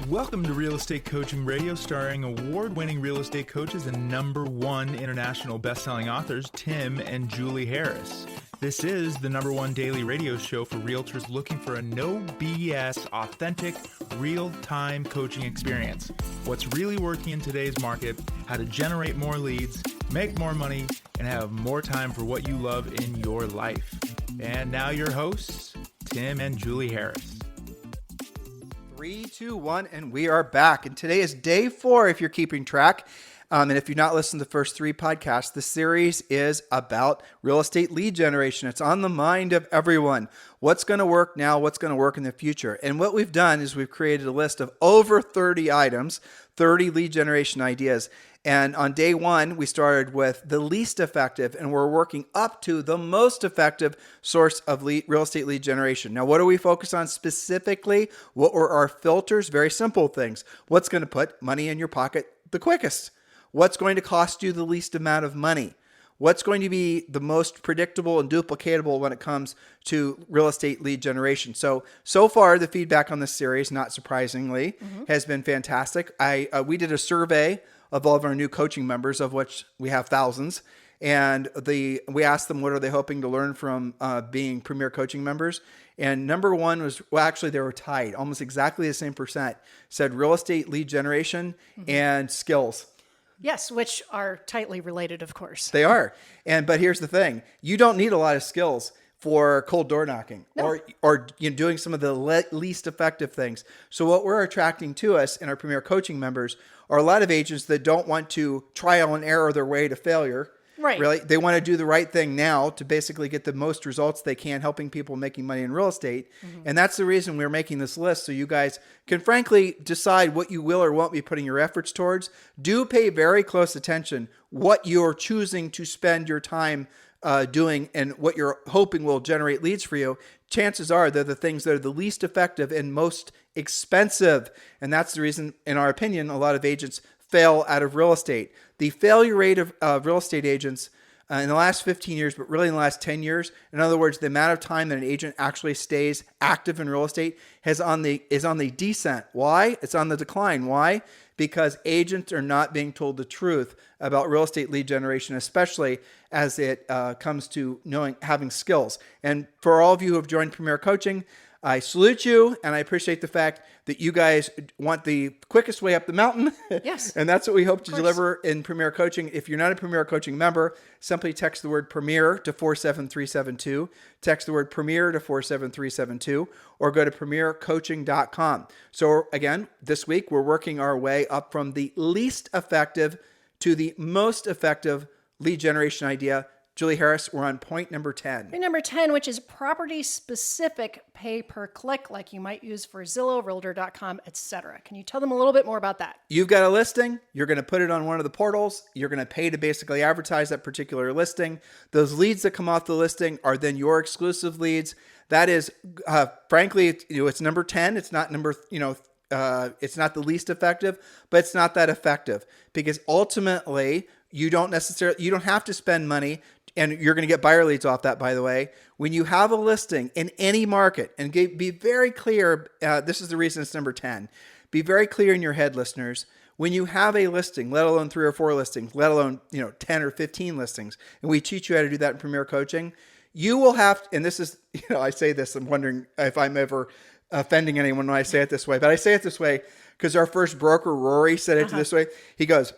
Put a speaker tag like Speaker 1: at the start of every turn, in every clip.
Speaker 1: Welcome to Real Estate Coaching Radio, starring award-winning real estate coaches and #1 international best-selling authors, Tim and Julie Harris. This is the #1 daily radio show for realtors looking for a no BS, authentic, real-time coaching experience. What's really working in today's market, how to generate more leads, make more money, and have more time for what you love in your life. And now your hosts, Tim and Julie Harris.
Speaker 2: 3, 2, 1, and we are back. And today is day 4, if you're keeping track. And if you've not listened to the first 3 podcasts, the series is about real estate lead generation. It's on the mind of everyone. What's going to work now? What's going to work in the future? And what we've done is we've created a list of over 30 items, 30 lead generation ideas. And on day 1, we started with the least effective, and we're working up to the most effective source of real estate lead generation. Now, what do we focus on specifically? What were our filters? Very simple things. What's going to put money in your pocket the quickest? What's going to cost you the least amount of money? What's going to be the most predictable and duplicatable when it comes to real estate lead generation? So far, the feedback on this series, not surprisingly, has been fantastic. We did a survey of all of our new coaching members, of which we have thousands. And we asked them, what are they hoping to learn from being Premier Coaching members? And #1 was, well, actually, they were tied. Almost exactly the same percent said real estate lead generation and skills.
Speaker 3: Yes, which are tightly related, of course.
Speaker 2: They are. But here's the thing. You don't need a lot of skills for cold door knocking or doing some of the least effective things. So what we're attracting to us in our Premier Coaching members are a lot of agents that don't want to trial and error their way to failure.
Speaker 3: Right.
Speaker 2: Really, they want to do the right thing now to basically get the most results they can, helping people making money in real estate. And that's the reason we're making this list, so you guys can frankly decide what you will or won't be putting your efforts towards. Do pay very close attention what you're choosing to spend your time doing and what you're hoping will generate leads for you. Chances are they're the things that are the least effective and most expensive. And that's the reason, in our opinion, a lot of agents fail out of real estate. The failure rate of real estate agents in the last 15 years, but really in the last 10 years, in other words, the amount of time that an agent actually stays active in real estate is on the descent. Why? It's on the decline. Why? Because agents are not being told the truth about real estate lead generation, especially as it comes to having skills. And for all of you who have joined Premier Coaching, I salute you, and I appreciate the fact that you guys want the quickest way up the mountain.
Speaker 3: Yes.
Speaker 2: And that's what we hope to deliver in Premier Coaching. If you're not a Premier Coaching member, simply text the word Premier to 47372. Text the word Premier to 47372, or go to premiercoaching.com. So again, this week, we're working our way up from the least effective to the most effective lead generation idea. Julie Harris, we're on point number 10.
Speaker 3: Point number 10, which is property-specific pay-per-click, like you might use for Zillow, Realtor.com, etc. Can you tell them a little bit more about that?
Speaker 2: You've got a listing. You're going to put it on one of the portals. You're going to pay to basically advertise that particular listing. Those leads that come off the listing are then your exclusive leads. That is, frankly, it's number 10. It's not it's not the least effective, but it's not that effective because ultimately you don't have to spend money. And you're going to get buyer leads off that, by the way. When you have a listing in any market, and be very clear, this is the reason it's number 10. Be very clear in your head, listeners. When you have a listing, let alone 3 or 4 listings, let alone 10 or 15 listings, and we teach you how to do that in Premier Coaching, you will have, and this is, I say this, I'm wondering if I'm ever offending anyone when I say it this way, but I say it this way because our first broker, Rory, said it this way. He goes,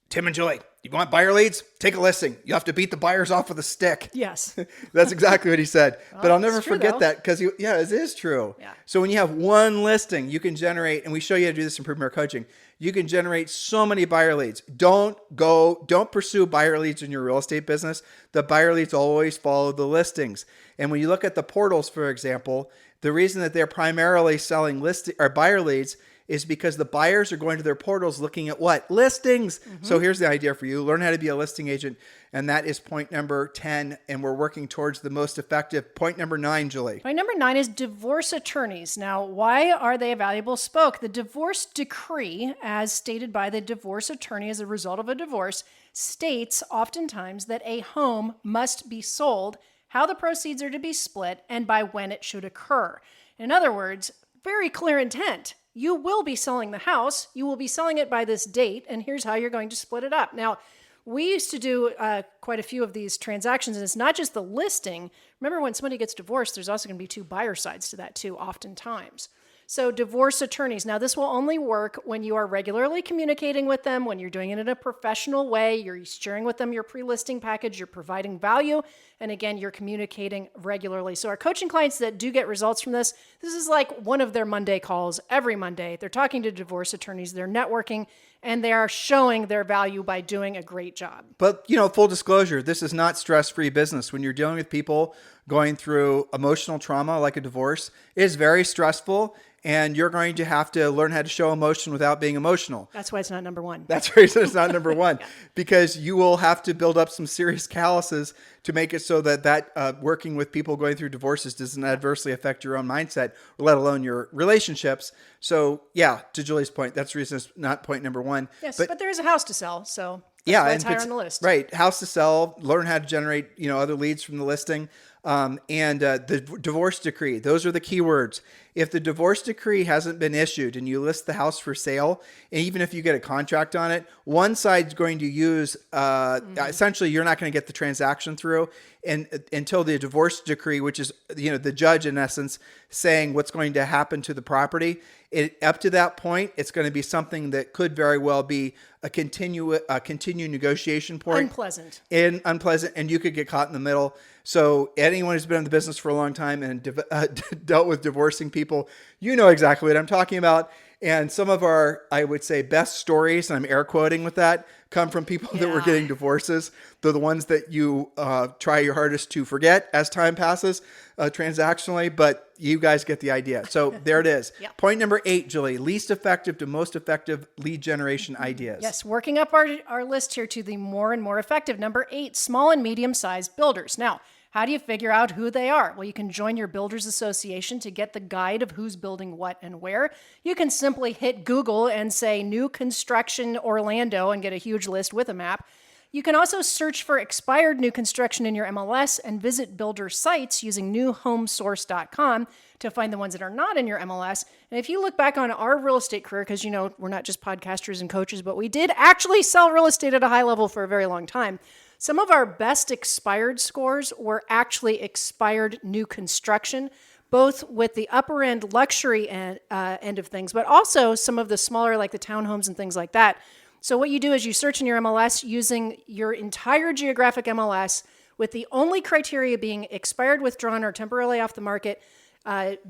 Speaker 2: Tim and Julie, you want buyer leads? Take a listing. You have to beat the buyers off with a stick.
Speaker 3: Yes.
Speaker 2: That's exactly what he said.
Speaker 3: Well,
Speaker 2: but I'll never
Speaker 3: true,
Speaker 2: forget
Speaker 3: though.
Speaker 2: that because, it is true.
Speaker 3: Yeah.
Speaker 2: So when you have one listing, you can generate, and we show you how to do this in Premier Coaching, you can generate so many buyer leads. Don't pursue buyer leads in your real estate business. The buyer leads always follow the listings. And when you look at the portals, for example, the reason that they're primarily selling buyer leads is because the buyers are going to their portals looking at what? Listings. So here's the idea for you. Learn how to be a listing agent. And that is point number 10. And we're working towards the most effective. Point number 9, Julie.
Speaker 3: Point number 9 is divorce attorneys. Now, why are they a valuable spoke? The divorce decree, as stated by the divorce attorney as a result of a divorce, states oftentimes that a home must be sold, how the proceeds are to be split, and by when it should occur. In other words, very clear intent. you will be selling the house. You will be selling it by this date, and here's how you're going to split it up. Now, we used to do quite a few of these transactions, and it's not just the listing. Remember, when somebody gets divorced, there's also going to be two buyer sides to that too, oftentimes. So divorce attorneys. Now, this will only work when you are regularly communicating with them, when you're doing it in a professional way, you're sharing with them your pre-listing package, you're providing value, and again, you're communicating regularly. So our coaching clients that do get results from this is like one of their Monday calls every Monday. They're talking to divorce attorneys, they're networking, and they are showing their value by doing a great job.
Speaker 2: But, full disclosure, this is not stress-free business. When you're dealing with people going through emotional trauma like a divorce, it is very stressful, and you're going to have to learn how to show emotion without being emotional.
Speaker 3: That's why it's not number one.
Speaker 2: That's the reason it's not number one, because you will have to build up some serious calluses to make it so that working with people going through divorces doesn't adversely affect your own mindset, let alone your relationships. So yeah, to Julie's point, that's the reason it's not point number one.
Speaker 3: Yes, but there is a house to sell, so that's why it's higher on the list.
Speaker 2: Right, house to sell, learn how to generate other leads from the listing. And the divorce decree, those are the key words. If the divorce decree hasn't been issued and you list the house for sale, and even if you get a contract on it, one side's going to use, essentially you're not going to get the transaction through until the divorce decree, which is, the judge in essence saying what's going to happen to the property. Up to that point, it's going to be something that could very well be a continued negotiation point. Unpleasant, and you could get caught in the middle. So anyone who's been in the business for a long time and dealt with divorcing people, you know exactly what I'm talking about. And some of our, I would say, best stories, and I'm air quoting with that, come from people that were getting divorces. They're the ones that you try your hardest to forget as time passes transactionally, but you guys get the idea. So there it is.
Speaker 3: Yep.
Speaker 2: Point number 8, Julie, least effective to most effective lead generation ideas.
Speaker 3: Yes, working up our list here to the more and more effective. Number 8, small and medium-sized builders. Now, how do you figure out who they are? Well, you can join your builders association to get the guide of who's building what and where. You can simply hit Google and say new construction Orlando and get a huge list with a map. You can also search for expired new construction in your MLS and visit builder sites using newhomesource.com to find the ones that are not in your MLS. And if you look back on our real estate career, because we're not just podcasters and coaches, but we did actually sell real estate at a high level for a very long time. Some of our best expired scores were actually expired new construction, both with the upper end luxury end of things, but also some of the smaller, like the townhomes and things like that. So what you do is you search in your MLS using your entire geographic MLS with the only criteria being expired, withdrawn, or temporarily off the market,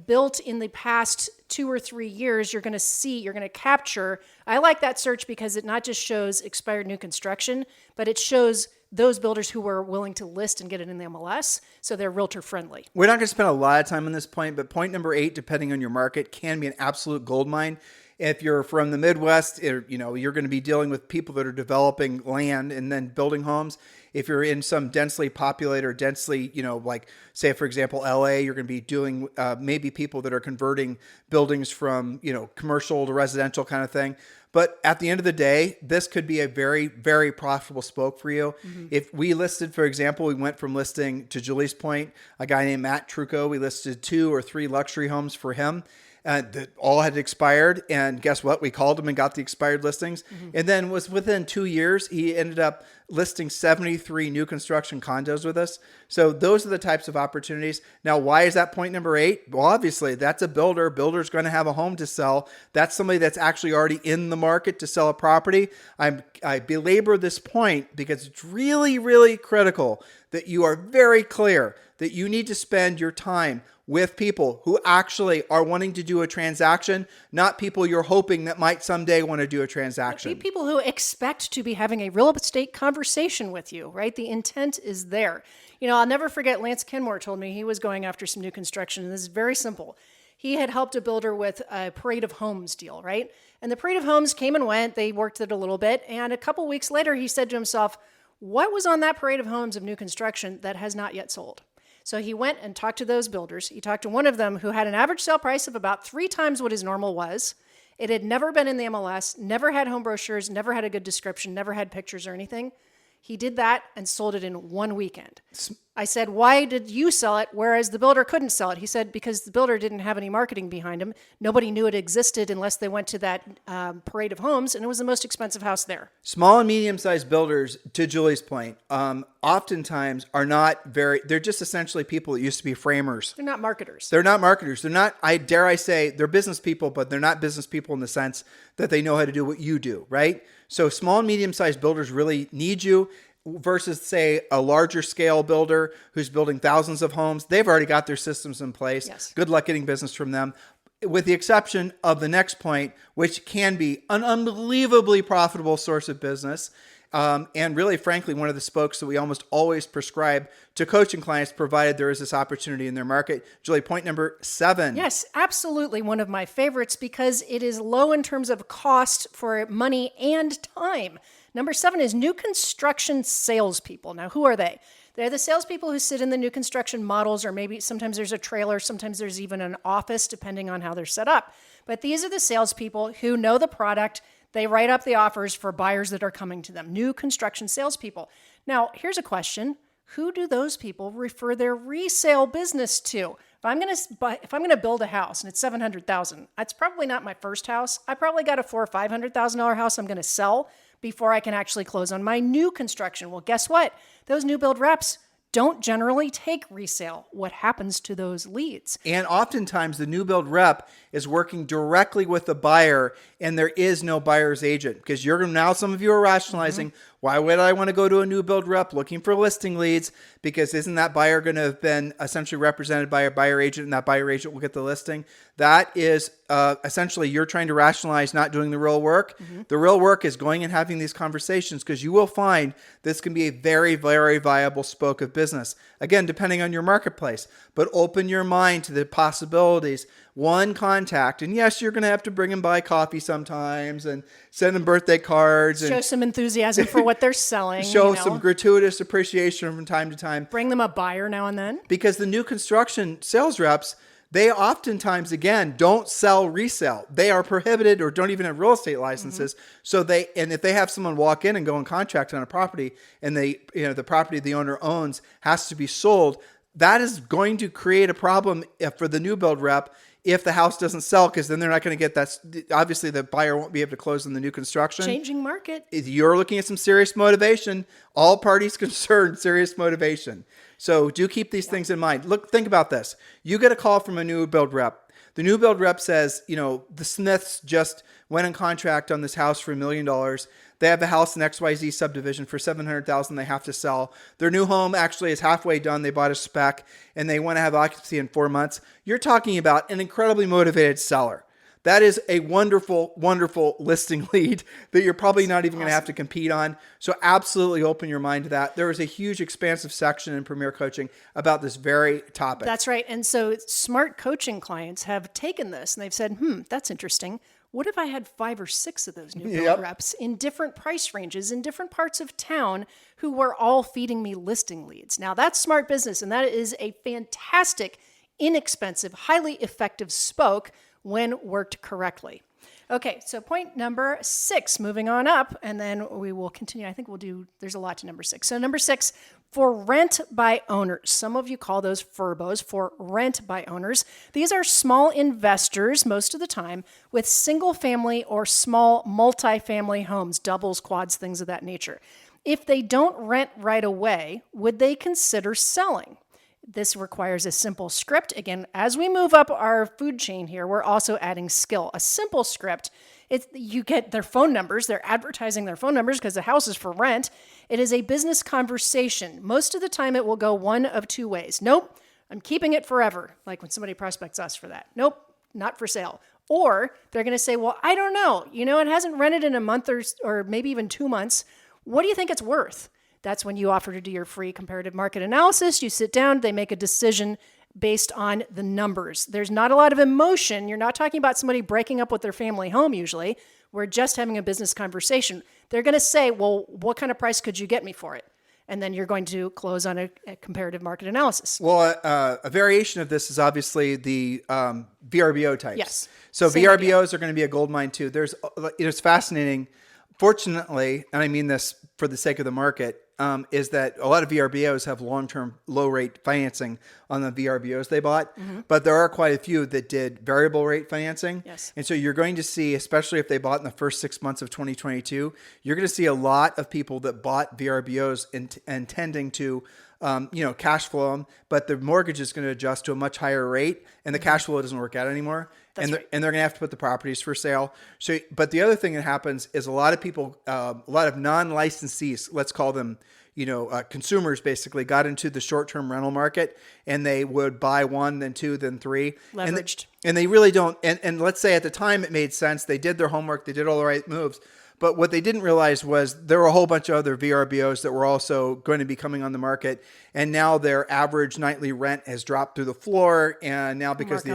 Speaker 3: built in the past 2 or 3 years. You're going to capture. I like that search because it not just shows expired new construction, but it shows those builders who were willing to list and get it in the MLS, so they're realtor friendly.
Speaker 2: We're not going to spend a lot of time on this point, but point number 8, depending on your market, can be an absolute goldmine. If you're from the Midwest, you're going to be dealing with people that are developing land and then building homes. If you're in some densely populated or densely, like say, for example, LA, you're going to be doing maybe people that are converting buildings from, commercial to residential kind of thing. But at the end of the day, this could be a very, very profitable spoke for you. Mm-hmm. If we listed, for example, we went from listing, to Julie's point, a guy named Matt Trucco, we listed 2 or 3 luxury homes for him. That all had expired, and guess what? We called him and got the expired listings. Mm-hmm. And then within 2 years, he ended up listing 73 new construction condos with us. So those are the types of opportunities. Now, why is that point number 8? Well, obviously, that's a builder. Builder's going to have a home to sell. That's somebody that's actually already in the market to sell a property. I belabor this point because it's really, really critical that you are very clear that you need to spend your time with people who actually are wanting to do a transaction, not people you're hoping that might someday want to do a transaction.
Speaker 3: People who expect to be having a real estate conversation with you, right? The intent is there. I'll never forget Lance Kenmore told me he was going after some new construction, and this is very simple. He had helped a builder with a Parade of Homes deal, right? And the Parade of Homes came and went. They worked it a little bit, and a couple weeks later, he said to himself, what was on that Parade of Homes of new construction that has not yet sold? So he went and talked to those builders. He talked to one of them who had an average sale price of about 3 times what his normal was. It had never been in the MLS, never had home brochures, never had a good description, never had pictures or anything. He did that and sold it in one weekend. I said, why did you sell it, whereas the builder couldn't sell it? He said, because the builder didn't have any marketing behind him. Nobody knew it existed unless they went to that parade of homes, and it was the most expensive house there.
Speaker 2: Small and medium-sized builders, to Julie's point, oftentimes are not they're just essentially people that used to be framers.
Speaker 3: They're not marketers.
Speaker 2: They're not marketers. They're not, I say, they're business people, but they're not business people in the sense that they know how to do what you do, right? So small and medium-sized builders really need you versus, say, a larger scale builder who's building thousands of homes. They've already got their systems in place.
Speaker 3: Yes.
Speaker 2: Good luck getting business from them. With the exception of the next point, which can be an unbelievably profitable source of business. And really, frankly, one of the spokes that we almost always prescribe to coaching clients, provided there is this opportunity in their market. Julie, point number 7.
Speaker 3: Yes, absolutely. One of my favorites because it is low in terms of cost for money and time. Number 7 is new construction salespeople. Now, who are they? They're the salespeople who sit in the new construction models, or maybe sometimes there's a trailer, sometimes there's even an office, depending on how they're set up. But these are the salespeople who know the product. They write up the offers for buyers that are coming to them. New construction salespeople. Now, here's a question. Who do those people refer their resale business to? If I'm gonna build a house and it's $700,000, it's probably not my first house. I probably got a $400,000 or $500,000 house I'm gonna sell before I can actually close on my new construction. Well, guess what? Those new build reps don't generally take resale. What happens to those leads?
Speaker 2: And oftentimes the new build rep is working directly with the buyer, and there is no buyer's agent, because some of you are rationalizing, why would I want to go to a new build rep looking for listing leads? Because isn't that buyer going to have been essentially represented by a buyer agent, and that buyer agent will get the listing? That is essentially you're trying to rationalize not doing the real work. The real work is going and having these conversations, because you will find this can be a very, very viable spoke of business. Again, depending on your marketplace, but open your mind to the possibilities. One contact, and yes, you're going to have to bring them by coffee sometimes and send them birthday cards.
Speaker 3: Show some enthusiasm for what they're selling.
Speaker 2: Show some gratuitous appreciation from time to time.
Speaker 3: Bring them a buyer now and then.
Speaker 2: Because the new construction sales reps, they oftentimes, again, don't sell resale. They are prohibited or don't even have real estate licenses. So if they have someone walk in and go and contract on a property, and the property the owner owns has to be sold, that is going to create a problem for the new build rep if the house doesn't sell, because then they're not going to get that. Obviously, the buyer won't be able to close on the new construction.
Speaker 3: Changing market.
Speaker 2: You're looking at some serious motivation. All parties concerned, serious motivation. So do keep these things in mind. Think about this. You get a call from a new build rep. The new build rep says, the Smiths just went in contract on this house for $1 million. They have a house in XYZ subdivision for $700,000 they have to sell. Their new home actually is halfway done. They bought a spec and they want to have occupancy in 4 months. You're talking about an incredibly motivated seller. That is a wonderful, wonderful listing lead that you're probably not even going to have to compete on. So absolutely open your mind to that. There is a huge expansive section in Premier Coaching about this very topic.
Speaker 3: That's right. And so smart coaching clients have taken this and they've said, that's interesting. What if I had 5 or 6 of those new build reps in different price ranges in different parts of town who were all feeding me listing leads? Now that's smart business, and that is a fantastic, inexpensive, highly effective spoke when worked correctly. Okay, so point number 6, moving on up, and then we will continue. I think there's a lot to number 6. So number 6, for rent by owners. Some of you call those FRBOs, for rent by owners. These are small investors most of the time with single family or small multi-family homes, doubles, quads, things of that nature. If they don't rent right away, would they consider selling? This requires a simple script. Again, as we move up our food chain here, we're also adding skill. A simple script, you get their phone numbers. They're advertising their phone numbers because the house is for rent. It is a business conversation. Most of the time, it will go one of 2 ways. Nope, I'm keeping it forever. Like when somebody prospects us for that. Nope, not for sale. Or they're going to say, well, I don't know. It hasn't rented in a month or maybe even 2 months. What do you think it's worth? That's when you offer to do your free comparative market analysis. You sit down, they make a decision based on the numbers. There's not a lot of emotion. You're not talking about somebody breaking up with their family home usually. We're just having a business conversation. They're going to say, well, what kind of price could you get me for it? And then you're going to close on a comparative market analysis.
Speaker 2: Well, a variation of this is obviously the VRBO types.
Speaker 3: Yes.
Speaker 2: So
Speaker 3: Same
Speaker 2: VRBOs
Speaker 3: idea.
Speaker 2: are going to be a gold mine too. It's fascinating. Fortunately, and I mean this for the sake of the market, is that a lot of VRBOs have long-term low-rate financing on the VRBOs they bought, but there are quite a few that did variable rate financing.
Speaker 3: Yes.
Speaker 2: And so you're going to see, especially if they bought in the first 6 months of 2022, you're going to see a lot of people that bought VRBOs intending to cash flow them, but the mortgage is going to adjust to a much higher rate, and the cash flow doesn't work out anymore.
Speaker 3: That's right.
Speaker 2: And they're going to have to put the properties for sale. So, but the other thing that happens is a lot of people, a lot of non-licensees, let's call them, consumers, basically got into the short-term rental market, and they would buy one, then two, then three,
Speaker 3: Leveraged.
Speaker 2: and they really don't. And let's say at the time it made sense. They did their homework. They did all the right moves. But what they didn't realize was there were a whole bunch of other VRBOs that were also going to be coming on the market. And now their average nightly rent has dropped through the floor. And now because the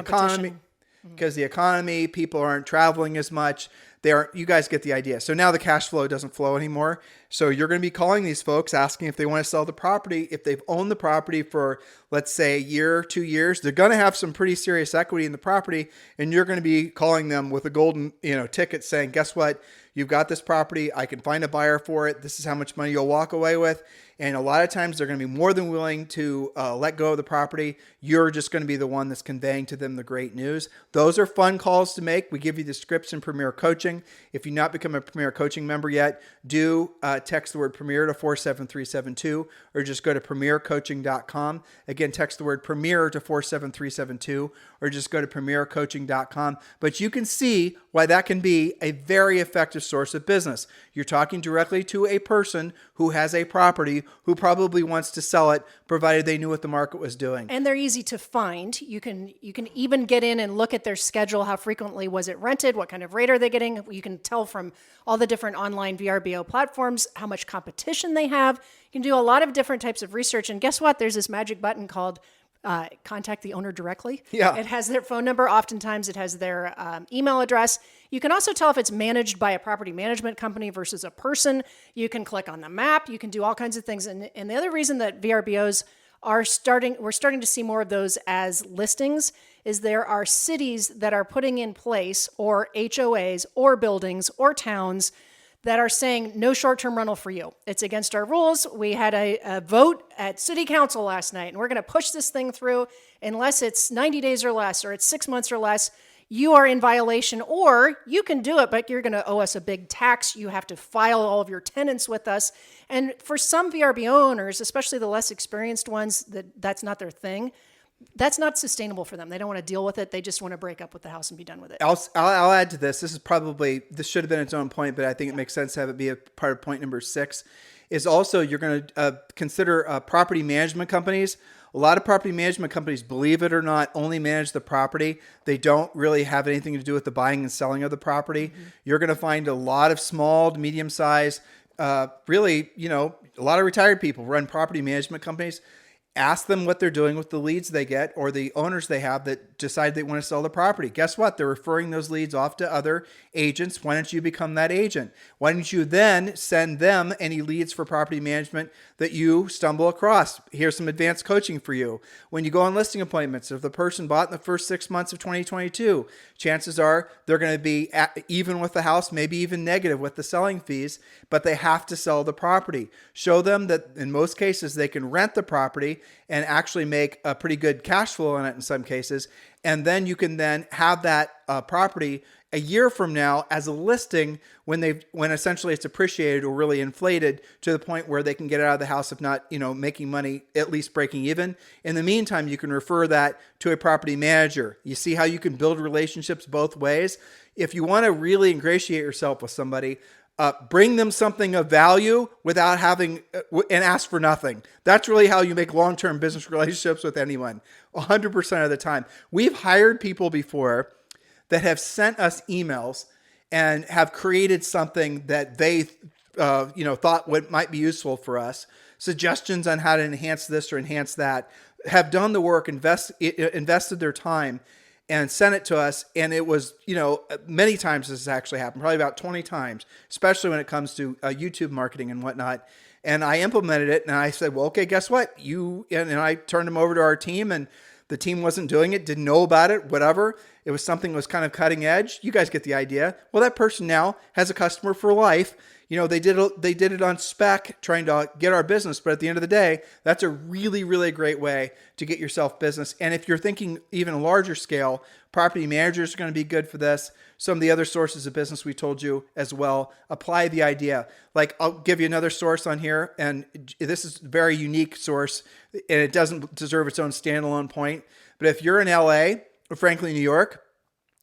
Speaker 2: economy, people aren't traveling as much. You guys get the idea. So now the cash flow doesn't flow anymore. So you're going to be calling these folks, asking if they want to sell the property. If they've owned the property for, let's say, a year, 2 years, they're going to have some pretty serious equity in the property. And you're going to be calling them with a golden, ticket saying, guess what? You've got this property. I can find a buyer for it. This is how much money you'll walk away with. And a lot of times they're going to be more than willing to let go of the property. You're just going to be the one that's conveying to them the great news. Those are fun calls to make. We give you the scripts in Premier Coaching. If you've not become a Premier Coaching member yet, do text the word Premier to 47372 or just go to premiercoaching.com. Again, text the word Premier to 47372 or just go to premiercoaching.com. But you can see why that can be a very effective source of business. You're talking directly to a person who has a property who probably wants to sell it, provided they knew what the market was doing.
Speaker 3: And they're easy to find. You can even get in and look at their schedule. How frequently was it rented? What kind of rate are they getting? You can tell from all the different online VRBO platforms how much competition they have. You can do a lot of different types of research. And guess what? There's this magic button called contact the owner directly.
Speaker 2: Yeah.
Speaker 3: It has their phone number. Oftentimes it has their email address. You can also tell if it's managed by a property management company versus a person. You can click on the map. You can do all kinds of things. And the other reason that VRBOs we're starting to see more of those as listings is there are cities that are putting in place, or HOAs or buildings or towns that are saying no short-term rental for you. It's against our rules. We had a vote at city council last night, and we're going to push this thing through unless it's 90 days or less, or it's 6 months or less. You are in violation, or you can do it, but you're going to owe us a big tax. You have to file all of your tenants with us. And for some VRBO owners, especially the less experienced ones, that's not their thing. That's not sustainable for them. They don't want to deal with it. They just want to break up with the house and be done with it.
Speaker 2: I'll add to this. This should have been its own point, but I think it makes sense to have it be a part of point number 6. Is also you're going to consider property management companies. A lot of property management companies, believe it or not, only manage the property. They don't really have anything to do with the buying and selling of the property. Mm-hmm. You're going to find a lot of small to medium size, a lot of retired people run property management companies. Ask them what they're doing with the leads they get or the owners they have that decide they want to sell the property. Guess what? They're referring those leads off to other agents. Why don't you become that agent? Why don't you then send them any leads for property management that you stumble across? Here's some advanced coaching for you. When you go on listing appointments, if the person bought in the first 6 months of 2022, chances are they're going to be even with the house, maybe even negative with the selling fees, but they have to sell the property. Show them that in most cases they can rent the property and actually make a pretty good cash flow on it in some cases. And then you can then have that property a year from now as a listing when essentially it's appreciated or really inflated to the point where they can get it out of the house, if not, making money, at least breaking even. In the meantime, you can refer that to a property manager. You see how you can build relationships both ways. If you want to really ingratiate yourself with somebody, bring them something of value without having and ask for nothing. That's really how you make long-term business relationships with anyone, 100% of the time. We've hired people before that have sent us emails and have created something that they thought might be useful for us, suggestions on how to enhance this or enhance that, have done the work, invested their time, and sent it to us. And it was, many times this has actually happened, probably about 20 times, especially when it comes to YouTube marketing and whatnot. And I implemented it and I said, well, okay, guess what? And I turned them over to our team, and the team wasn't doing it, didn't know about it, whatever. It was something that was kind of cutting edge. You guys get the idea. Well, that person now has a customer for life. They did it on spec trying to get our business. But at the end of the day, that's a really, really great way to get yourself business. And if you're thinking even larger scale, property managers are going to be good for this. Some of the other sources of business we told you as well. Apply the idea. Like, I'll give you another source on here. And this is a very unique source. And it doesn't deserve its own standalone point. But if you're in LA, or frankly, New York,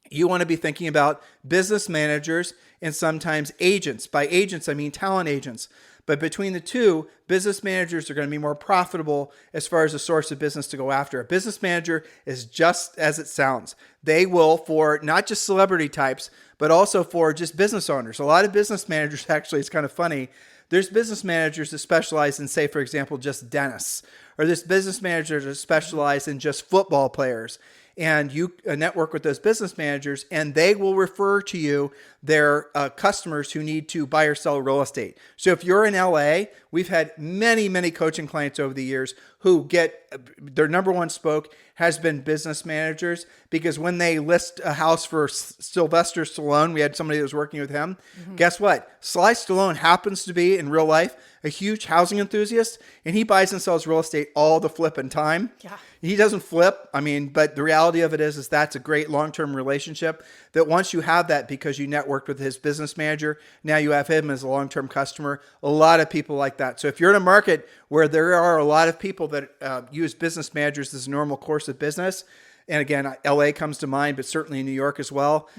Speaker 2: you want to be thinking about business managers and sometimes agents. By agents, I mean talent agents. But between the two, business managers are going to be more profitable as far as a source of business to go after. A business manager is just as it sounds. They will, for not just celebrity types, but also for just business owners. A lot of business managers, actually, it's kind of funny. There's business managers that specialize in, say, for example, just dentists. Or there's business managers that specialize in just football players. And you network with those business managers, and they will refer to you their customers who need to buy or sell real estate. So if you're in LA, we've had many, many coaching clients over the years who get their number one spoke has been business managers, because when they list a house for Sylvester Stallone, we had somebody that was working with him. Guess what? Sly Stallone happens to be in real life a huge housing enthusiast, and he buys and sells real estate all the flipping time.
Speaker 3: Yeah.
Speaker 2: He doesn't flip. But the reality of it is that's a great long-term relationship that once you have that because you networked with his business manager, now you have him as a long-term customer. A lot of people like that. So if you're in a market where there are a lot of people that use business managers as a normal course of business, and again, LA comes to mind, but certainly New York as well,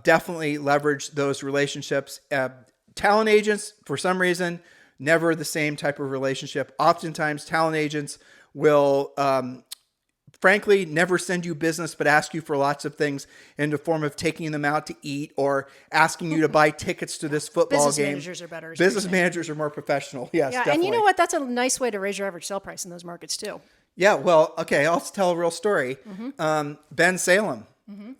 Speaker 2: definitely leverage those relationships. Talent agents, for some reason, never the same type of relationship. Oftentimes, talent agents will, frankly, never send you business, but ask you for lots of things in the form of taking them out to eat or asking you to buy tickets to this football
Speaker 3: Business
Speaker 2: game.
Speaker 3: managers are better.
Speaker 2: Business managers are more professional. Yes,
Speaker 3: Yeah,
Speaker 2: definitely.
Speaker 3: and you know what? That's a nice way to raise your average sale price in those markets too.
Speaker 2: Yeah, well, okay, I'll tell a real story. Ben Salem,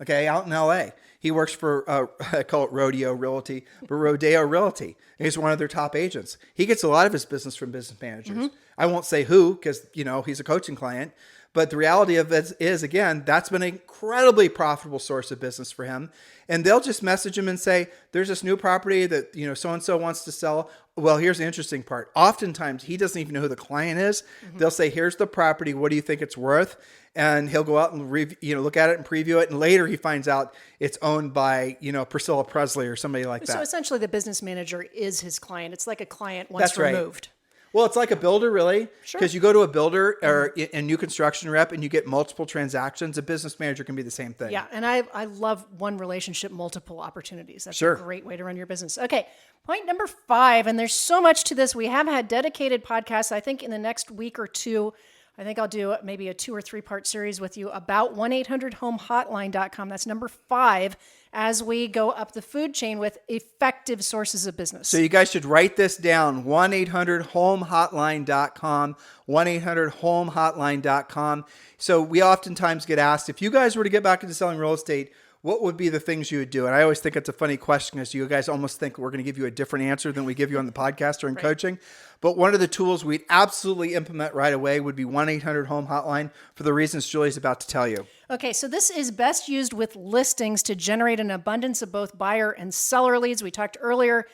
Speaker 2: okay, out in LA. He works for, I call it Rodeo Realty, but Rodeo Realty. He's one of their top agents. He gets a lot of his business from business managers. I won't say who, because, he's a coaching client. But the reality of it is, again, that's been an incredibly profitable source of business for him. And they'll just message him and say, there's this new property that, so-and-so wants to sell. Well, here's the interesting part. Oftentimes, he doesn't even know who the client is. They'll say, here's the property. What do you think it's worth? And he'll go out and look at it and preview it. And later he finds out it's owned by, Priscilla Presley or somebody like that.
Speaker 3: So essentially the business manager is his client. It's like a client once removed.
Speaker 2: Well, it's like a builder, really,
Speaker 3: Sure.
Speaker 2: because you go to a builder or a new construction rep and you get multiple transactions. A business manager can be the same thing.
Speaker 3: Yeah, and I love one relationship, multiple opportunities. That's
Speaker 2: Sure.
Speaker 3: a great way to run your business. Okay, point number 5, and there's so much to this. We have had dedicated podcasts. I think in the next week or two, I think I'll do maybe a 2 or 3 part series with you about 1-800-HOME-HOTLINE.com. That's number 5 as we go up the food chain with effective sources of business.
Speaker 2: So you guys should write this down, 1-800-HOME-HOTLINE.com, 1-800-HOME-HOTLINE.com. So we oftentimes get asked, if you guys were to get back into selling real estate, what would be the things you would do? And I always think it's a funny question because you guys almost think we're going to give you a different answer than we give you on the podcast or in coaching. But one of the tools we'd absolutely implement right away would be 1-800-HOME-HOTLINE for the reasons Julie's about to tell you.
Speaker 3: Okay, so this is best used with listings to generate an abundance of both buyer and seller leads. We talked earlier,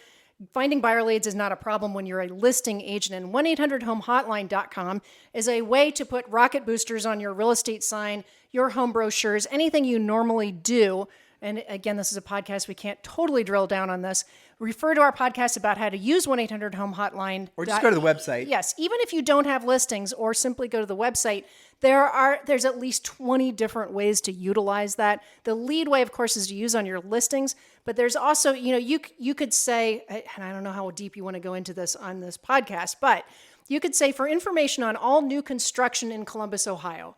Speaker 3: finding buyer leads is not a problem when you're a listing agent. And 1-800-HOME-HOTLINE.com is a way to put rocket boosters on your real estate sign, your home brochures, anything you normally do. And again, this is a podcast. We can't totally drill down on this. Refer to our podcast about how to use 1-800-HOME-HOTLINE.
Speaker 2: Or just go to the website.
Speaker 3: Yes, even if you don't have listings or simply go to the website, there's at least 20 different ways to utilize that. The lead way, of course, is to use on your listings, but there's also, you could say, and I don't know how deep you want to go into this on this podcast, but you could say for information on all new construction in Columbus, Ohio,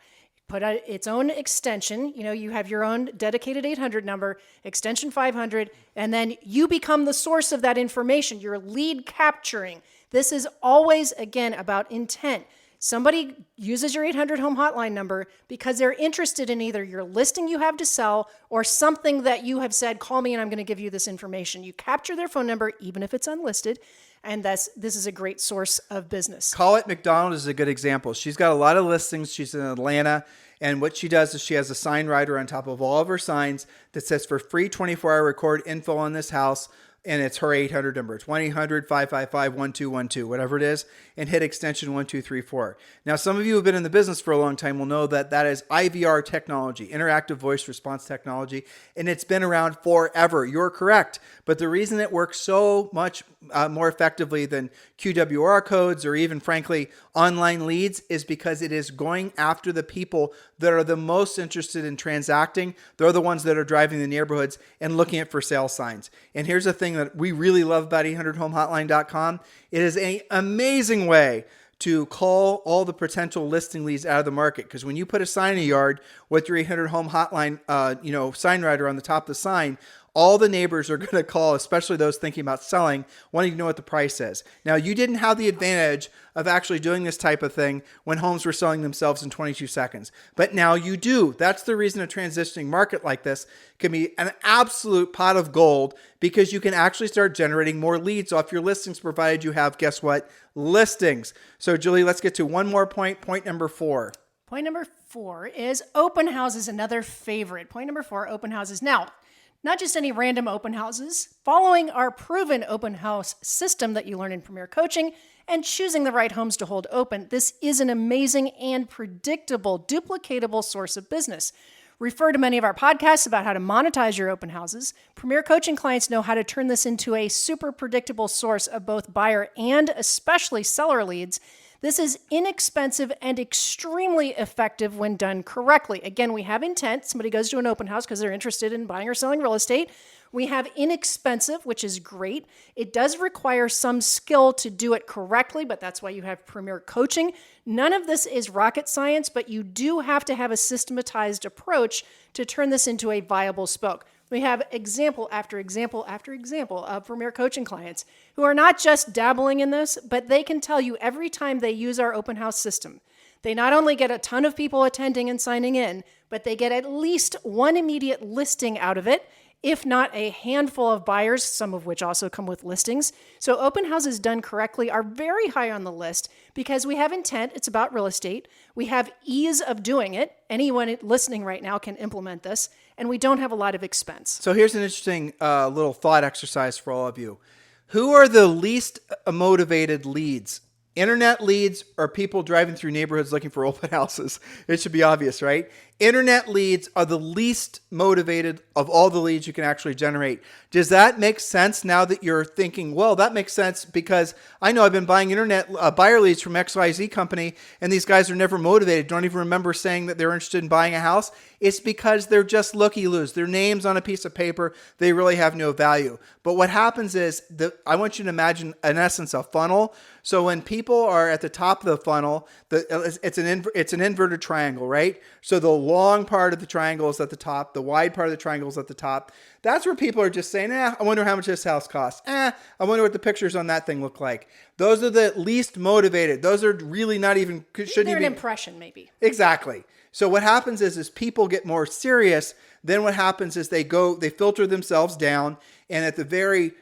Speaker 3: put out its own extension. You have your own dedicated 800 number, extension 500, and then you become the source of that information. You're lead capturing. This is always, again, about intent. Somebody uses your 800 home hotline number because they're interested in either your listing you have to sell or something that you have said, call me and I'm going to give you this information. You capture their phone number, even if it's unlisted. And this is a great source of business.
Speaker 2: Call It McDonald is a good example. She's got a lot of listings. She's in Atlanta. And what she does is she has a sign writer on top of all of her signs that says for free 24-hour record info on this house. And it's her 800 number. It's 1-800-555-1212, whatever it is, and hit extension 1234. Now, some of you who have been in the business for a long time will know that that is IVR technology, interactive voice response technology, and it's been around forever. You're correct. But the reason it works so much more effectively than QWR codes or even, frankly, online leads is because it is going after the people that are the most interested in transacting. They're the ones that are driving the neighborhoods and looking at for sale signs. And here's the thing that we really love about 800homehotline.com. It is an amazing way to call all the potential listing leads out of the market. Because when you put a sign in a yard with your 800 Home Hotline, sign writer on the top of the sign, all the neighbors are going to call, especially those thinking about selling, wanting to know what the price is. Now, you didn't have the advantage of actually doing this type of thing when homes were selling themselves in 22 seconds. But now you do. That's the reason a transitioning market like this can be an absolute pot of gold, because you can actually start generating more leads off your listings, provided you have, guess what, listings. So, Julie, let's get to one more point. Point number 4.
Speaker 3: Point number 4 is open houses, another favorite. Point number 4, open houses. Now, not just any random open houses, following our proven open house system that you learn in Premier Coaching and choosing the right homes to hold open. This is an amazing and predictable, duplicatable source of business. Refer to many of our podcasts about how to monetize your open houses. Premier Coaching clients know how to turn this into a super predictable source of both buyer and especially seller leads. This is inexpensive and extremely effective when done correctly. Again, we have intent. Somebody goes to an open house because they're interested in buying or selling real estate. We have inexpensive, which is great. It does require some skill to do it correctly, but that's why you have Premier Coaching. None of this is rocket science, but you do have to have a systematized approach to turn this into a viable spoke. We have example after example after example of Premier Coaching clients who are not just dabbling in this, but they can tell you every time they use our open house system, they not only get a ton of people attending and signing in, but they get at least one immediate listing out of it, if not a handful of buyers, some of which also come with listings. So open houses done correctly are very high on the list because we have intent. It's about real estate. We have ease of doing it. Anyone listening right now can implement this, and we don't have a lot of expense.
Speaker 2: So here's an interesting little thought exercise for all of you. Who are the least motivated leads? Internet leads or people driving through neighborhoods looking for open houses? It should be obvious, right? Internet leads are the least motivated of all the leads you can actually generate. Does that make sense now that you're thinking, well, that makes sense because I know I've been buying internet buyer leads from XYZ company and these guys are never motivated, don't even remember saying that they're interested in buying a house. It's because they're just looky-loos. Their name's on a piece of paper. They really have no value. But what happens is, I want you to imagine, in essence, a funnel. So when people are at the top of the funnel, it's an inverted triangle, right? So the long part of the triangle is at the top. The wide part of the triangle is at the top. That's where people are just saying, I wonder how much this house costs. I wonder what the pictures on that thing look like. Those are the least motivated. Those are really not even, shouldn't
Speaker 3: They're
Speaker 2: even.
Speaker 3: an impression, maybe.
Speaker 2: Exactly. So what happens is people get more serious. Then what happens is they filter themselves down. And at the very,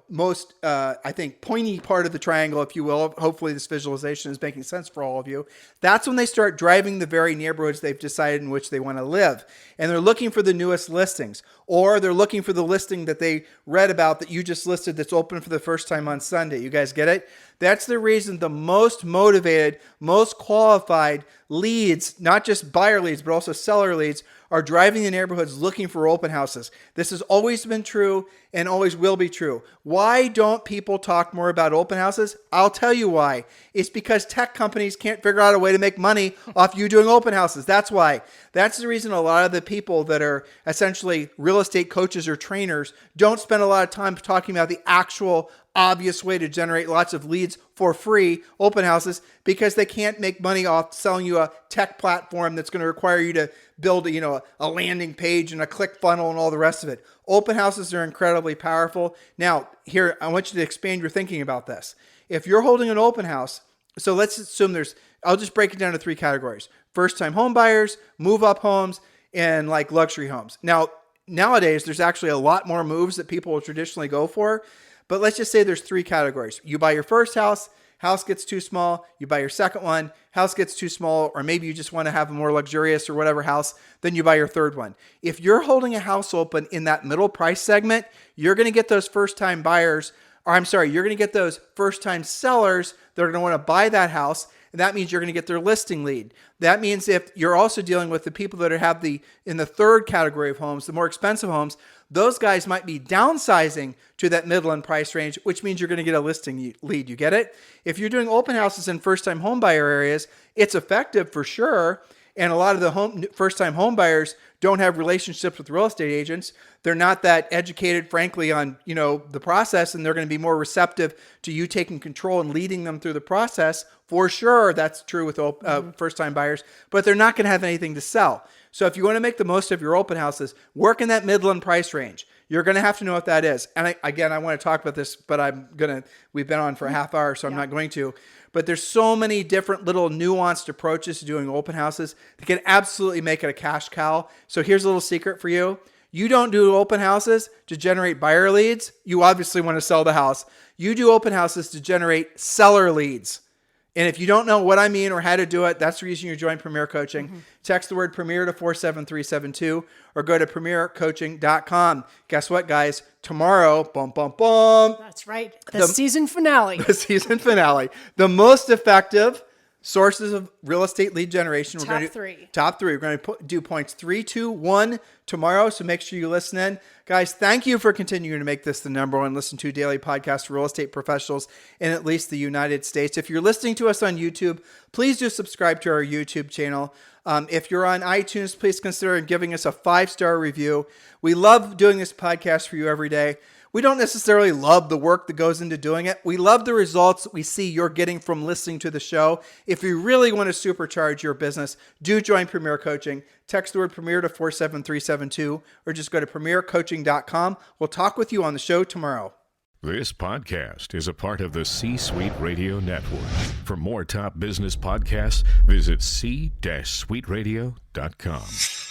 Speaker 2: most, I think, pointy part of the triangle, if you will, hopefully this visualization is making sense for all of you. That's when they start driving the very neighborhoods they've decided in which they want to live. And they're looking for the newest listings, or they're looking for the listing that they read about that you just listed that's open for the first time on Sunday. You guys get it? That's the reason the most motivated, most qualified leads, not just buyer leads, but also seller leads, are driving the neighborhoods looking for open houses. This has always been true and always will be true. Why don't people talk more about open houses? I'll tell you why. It's because tech companies can't figure out a way to make money off you doing open houses. That's why. That's the reason a lot of the people that are essentially real estate coaches or trainers don't spend a lot of time talking about the actual obvious way to generate lots of leads for free, open houses, because they can't make money off selling you a tech platform that's going to require you to build a landing page and a click funnel and all the rest of it. Open houses are incredibly powerful. Now, here, I want you to expand your thinking about this. If you're holding an open house, so let's assume I'll just break it down to 3 categories. First-time home buyers, move-up homes, and like luxury homes. Now, nowadays, there's actually a lot more moves that people will traditionally go for. But let's just say there's 3 categories. You buy your first house, House gets too small, you buy your second one. House gets too small, or maybe you just want to have a more luxurious or whatever house, then you buy your third one. If you're holding a house open in that middle price segment, you're going to get those first-time buyers, you're going to get those first-time sellers that are going to want to buy that house. And that means you're going to get their listing lead. That means if you're also dealing with the people that have in the third category of homes, the more expensive homes, those guys might be downsizing to that middle and price range, which means you're going to get a listing lead. You get it? If you're doing open houses in first-time home buyer areas, it's effective for sure. And a lot of the first-time home buyers don't have relationships with real estate agents. They're not that educated, frankly, on the process, and they're going to be more receptive to you taking control and leading them through the process. For sure, that's true with first-time buyers, but they're not going to have anything to sell. So if you want to make the most of your open houses, work in that Midland price range. You're going to have to know what that is. And I want to talk about this, but we've been on for a half hour, so I'm not going to. But there's so many different little nuanced approaches to doing open houses that can absolutely make it a cash cow. So here's a little secret for you. You don't do open houses to generate buyer leads. You obviously want to sell the house. You do open houses to generate seller leads. And if you don't know what I mean or how to do it, that's the reason you join Premier Coaching. Text the word Premier to 47372 or go to premiercoaching.com. Guess what, guys? Tomorrow, bum, bum, bum.
Speaker 3: That's right. The season finale.
Speaker 2: The season finale. The most effective sources of real estate lead generation.
Speaker 3: Top three.
Speaker 2: We're going to do points 3, 2, 1 tomorrow. So make sure you listen in. Guys, thank you for continuing to make this the number one listen to daily podcast for real estate professionals in at least the United States. If you're listening to us on YouTube, please do subscribe to our YouTube channel. If you're on iTunes, please consider giving us a 5-star review. We love doing this podcast for you every day. We don't necessarily love the work that goes into doing it. We love the results that we see you're getting from listening to the show. If you really want to supercharge your business, do join Premier Coaching. Text the word Premier to 47372 or just go to premiercoaching.com. We'll talk with you on the show tomorrow.
Speaker 4: This podcast is a part of the C-Suite Radio Network. For more top business podcasts, visit c-suiteradio.com.